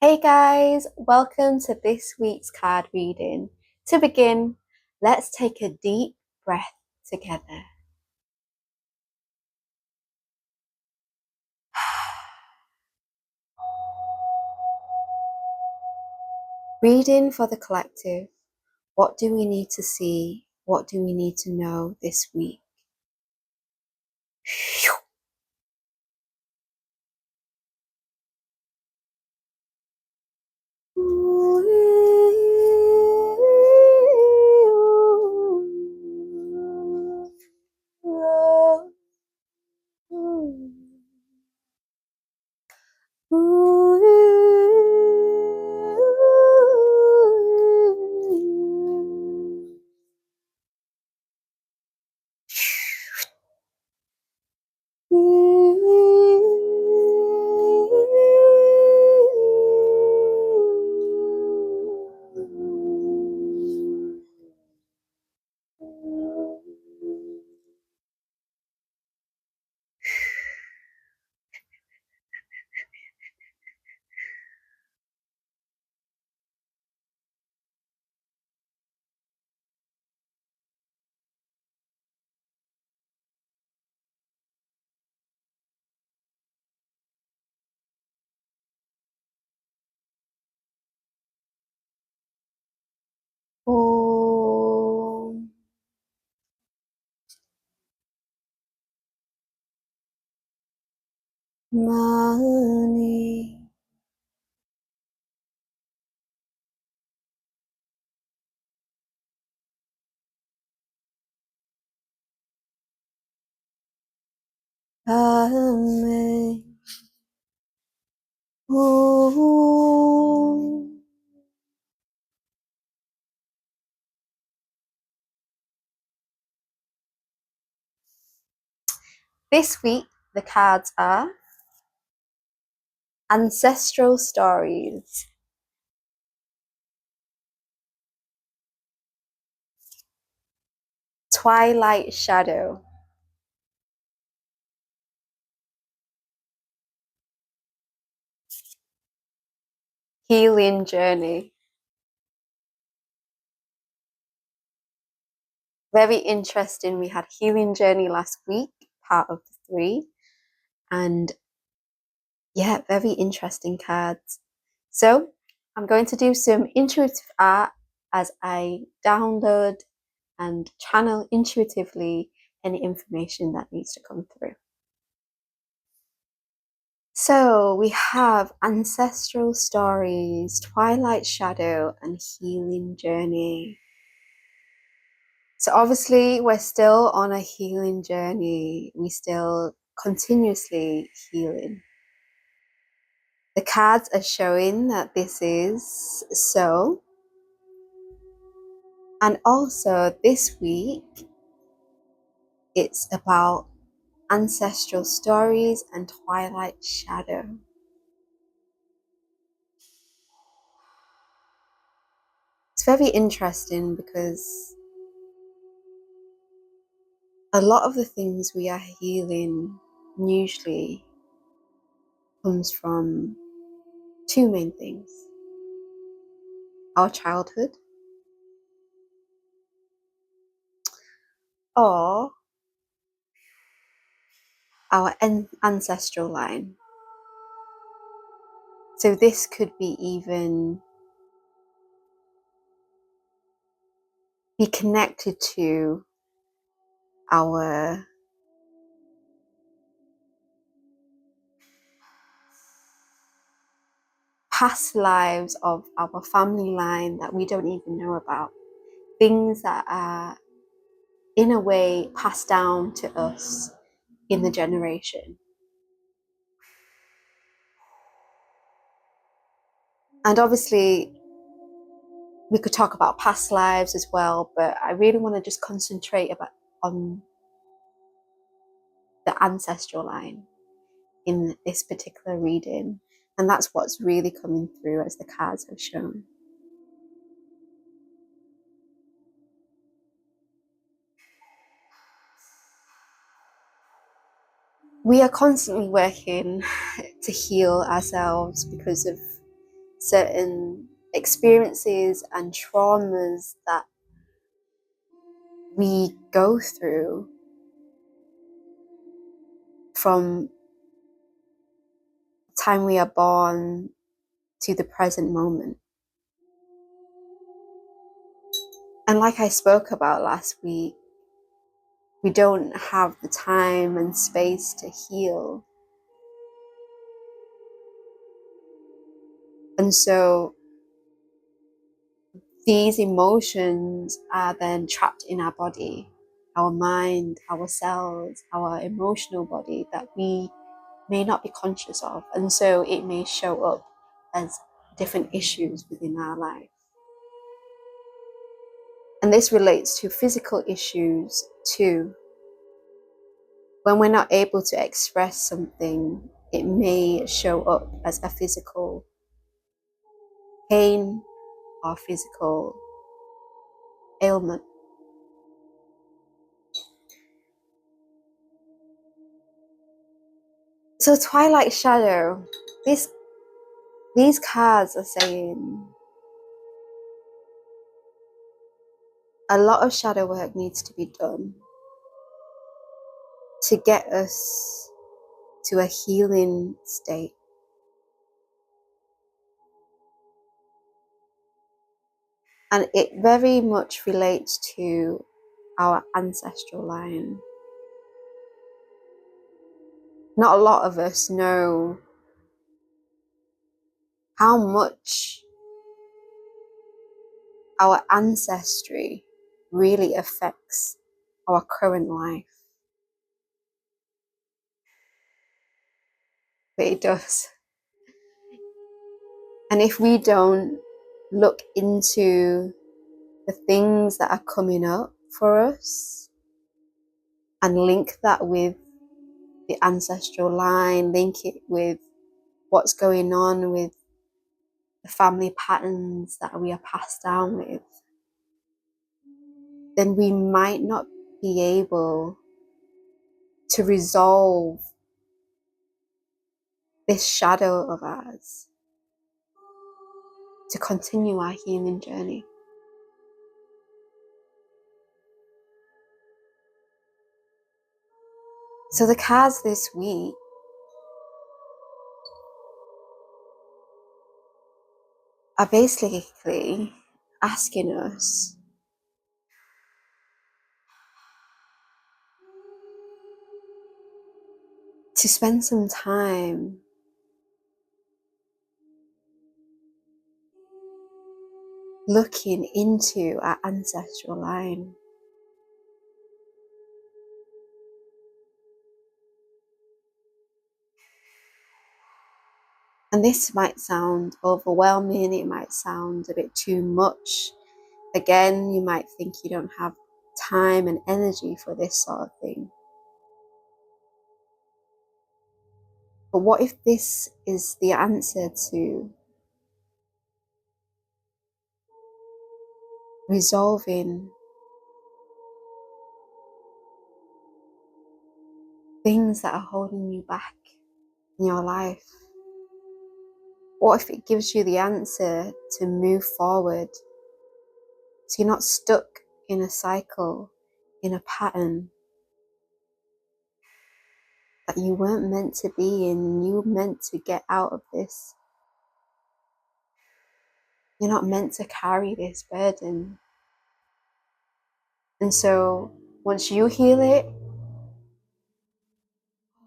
Hey guys, welcome to this week's card reading. To begin, let's take a deep breath together. Reading for the collective. What do we need to see? What do we need to know this week? Om Mani Padme Hum. This week, the cards are Ancestral Stories, Twilight Shadow, Healing Journey. Very interesting. We had Healing Journey last week, part of the 3, and yeah, very interesting cards. So I'm going to do some intuitive art as I download and channel intuitively any information that needs to come through. So we have Ancestral Stories, Twilight Shadow, and Healing Journey. So obviously we're still on a healing journey. We still continuously healing. The cards are showing that this is so. And also this week, it's about Ancestral Stories and Twilight Shadow. It's very interesting because a lot of the things we are healing usually comes from 2 main things: our childhood or our ancestral line. So this could be even be connected to our past lives of our family line that we don't even know about. Things that are in a way passed down to us in the generation. And obviously we could talk about past lives as well, but I really want to just concentrate on the ancestral line in this particular reading. And that's what's really coming through as the cards have shown. We are constantly working to heal ourselves because of certain experiences and traumas that we go through from the time we are born to the present moment. And like I spoke about last week, we don't have the time and space to heal. And so these emotions are then trapped in our body, our mind, our cells, our emotional body that we may not be conscious of. And so it may show up as different issues within our life. And this relates to physical issues too. When we're not able to express something, it may show up as a physical pain or physical ailment. So Twilight Shadow, these cards are saying a lot of shadow work needs to be done to get us to a healing state. And it very much relates to our ancestral line. Not a lot of us know how much our ancestry really affects our current life. But it does. And if we don't look into the things that are coming up for us and link that with the ancestral line, link it with what's going on with the family patterns that we are passed down with, then we might not be able to resolve this shadow of ours to continue our healing journey. So the cards this week are basically asking us to spend some time looking into our ancestral line. And this might sound overwhelming, it might sound a bit too much. Again, you might think you don't have time and energy for this sort of thing. But what if this is the answer to resolving things that are holding you back in your life? What if it gives you the answer to move forward so you're not stuck in a cycle, in a pattern that you weren't meant to be in? You were meant to get out of this. You're not meant to carry this burden. And so once you heal it,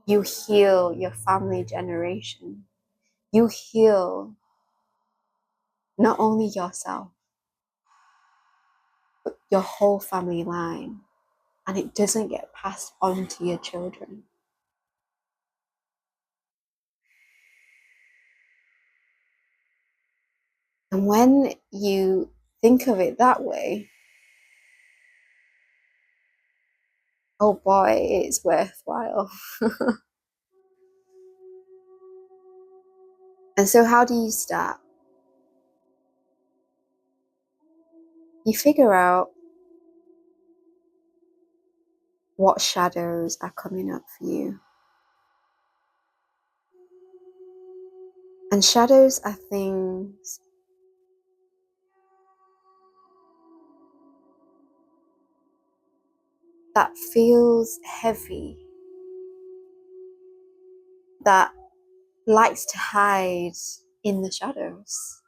you heal your family generation. You heal not only yourself, but your whole family line. And it doesn't get passed on to your children. And when you think of it that way, oh boy, it's worthwhile. And so how do you start? You figure out what shadows are coming up for you. And shadows are things that feels heavy, that likes to hide in the shadows,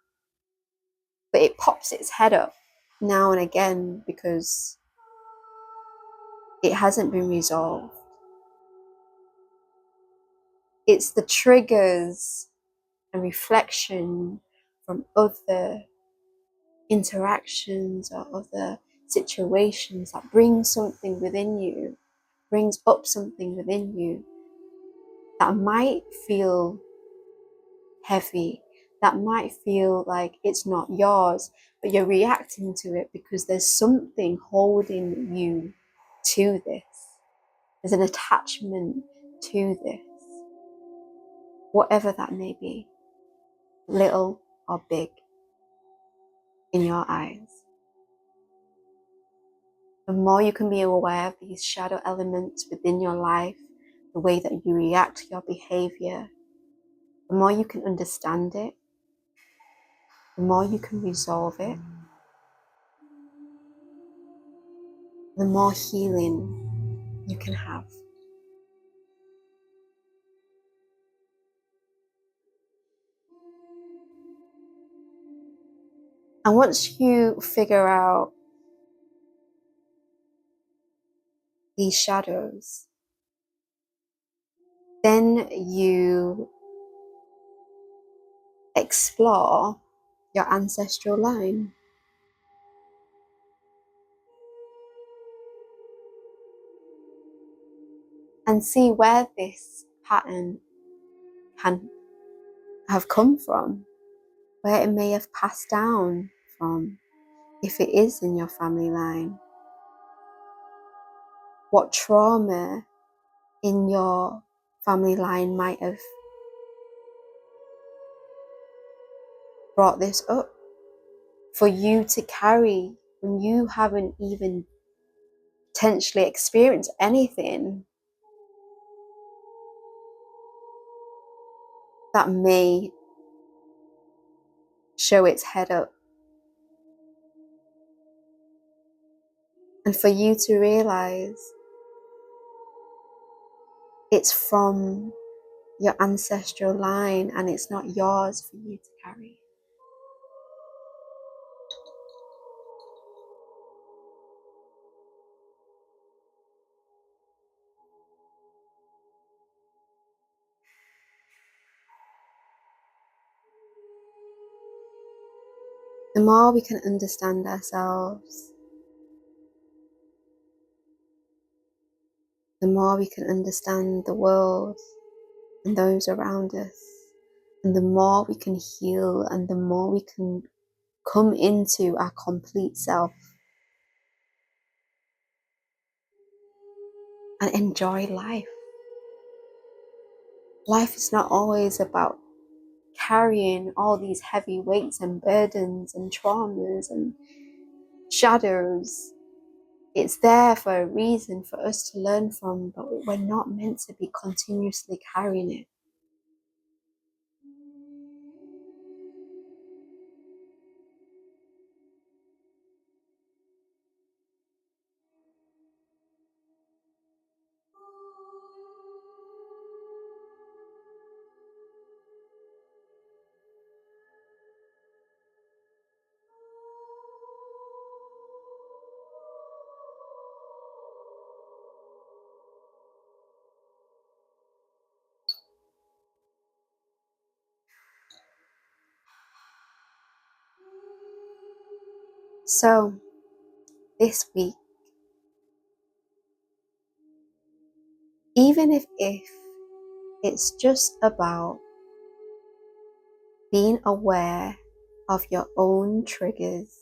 but it pops its head up now and again because it hasn't been resolved. It's the triggers and reflection from other interactions or other situations that brings something within you, brings up something within you that might feel heavy, that might feel like it's not yours, but you're reacting to it because there's something holding you to this. There's an attachment to this, whatever that may be, little or big in your eyes. The more you can be aware of these shadow elements within your life, the way that you react to your behavior, the more you can understand it, the more you can resolve it, the more healing you can have. And once you figure out these shadows, then you explore your ancestral line. And see where this pattern can have come from, where it may have passed down from, if it is in your family line. What trauma in your family line might have brought this up for you to carry when you haven't even potentially experienced anything that may show its head up. And for you to realize it's from your ancestral line and it's not yours for you to carry. The more we can understand ourselves, the more we can understand the world and those around us, and the more we can heal and the more we can come into our complete self and enjoy life. Life is not always about carrying all these heavy weights and burdens and traumas and shadows. It's there for a reason for us to learn from, but we're not meant to be continuously carrying it. So this week, even if it's just about being aware of your own triggers,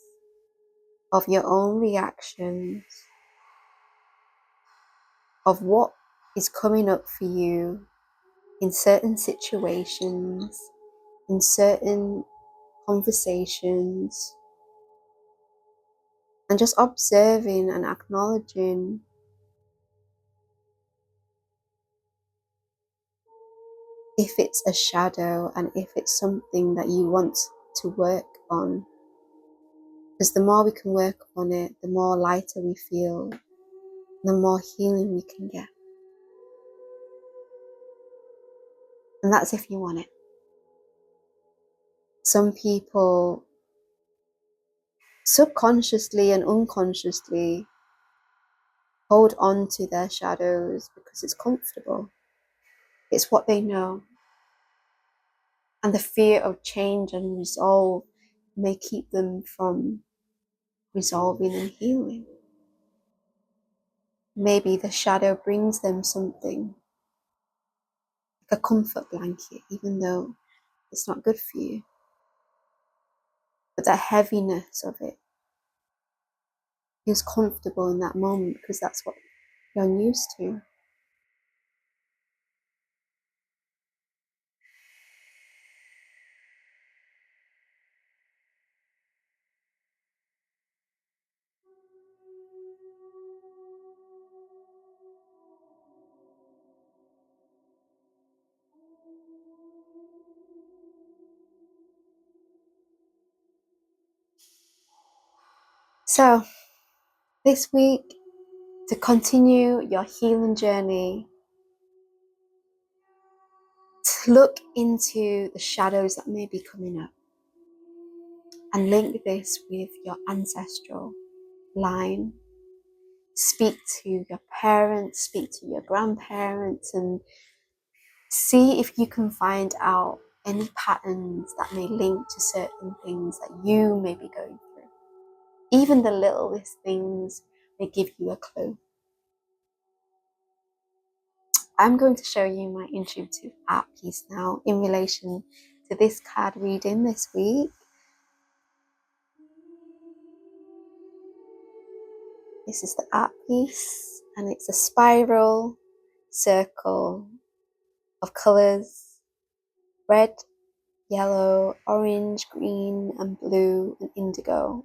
of your own reactions, of what is coming up for you in certain situations, in certain conversations, and just observing and acknowledging if it's a shadow and if it's something that you want to work on. Because the more we can work on it, the more lighter we feel, the more healing we can get. And that's if you want it. Some people subconsciously and unconsciously hold on to their shadows because it's comfortable. It's what they know. And the fear of change and resolve may keep them from resolving and healing. Maybe the shadow brings them something, like a comfort blanket, even though it's not good for you. But that heaviness of it feels comfortable in that moment because that's what you're used to. So this week, to continue your healing journey, to look into the shadows that may be coming up and link this with your ancestral line. Speak to your parents, speak to your grandparents, and see if you can find out any patterns that may link to certain things that you may be going through. Even the littlest things may give you a clue. I'm going to show you my intuitive art piece now in relation to this card reading this week. This is the art piece, and it's a spiral circle of colours: red, yellow, orange, green, and blue, and indigo.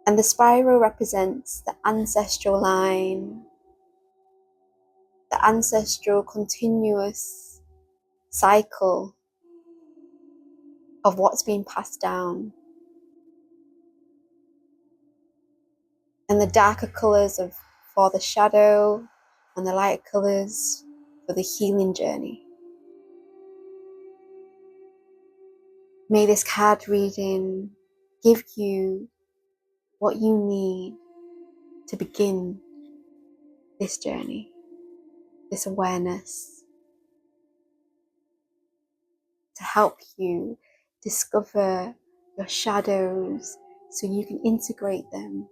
And the spiral represents the ancestral line, the ancestral continuous cycle of what's been passed down. And the darker colours for the shadow, and the lighter colours for the healing journey. May this card reading give you what you need to begin this journey, this awareness, to help you discover your shadows so you can integrate them,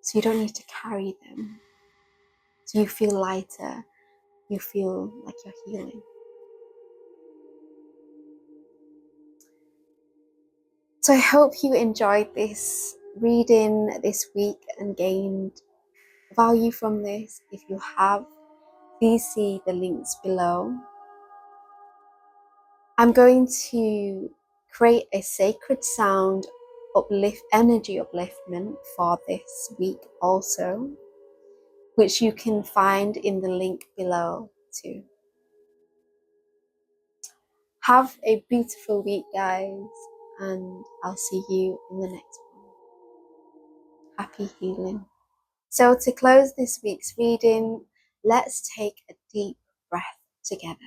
so you don't need to carry them, so you feel lighter, you feel like you're healing. So I hope you enjoyed this reading this week and gained value from this. If you have, please see the links below. I'm going to create a sacred sound energy upliftment for this week also, which you can find in the link below too. Have a beautiful week, guys, and I'll see you in the next one. Happy healing. So to close this week's reading, let's take a deep breath together.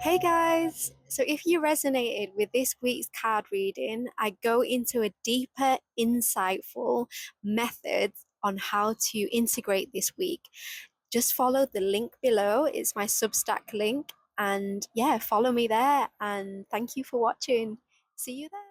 Hey guys! So if you resonated with this week's card reading, I go into a deeper, insightful method on how to integrate this week. Just follow the link below. It's my Substack link. And yeah, follow me there. And thank you for watching. See you there.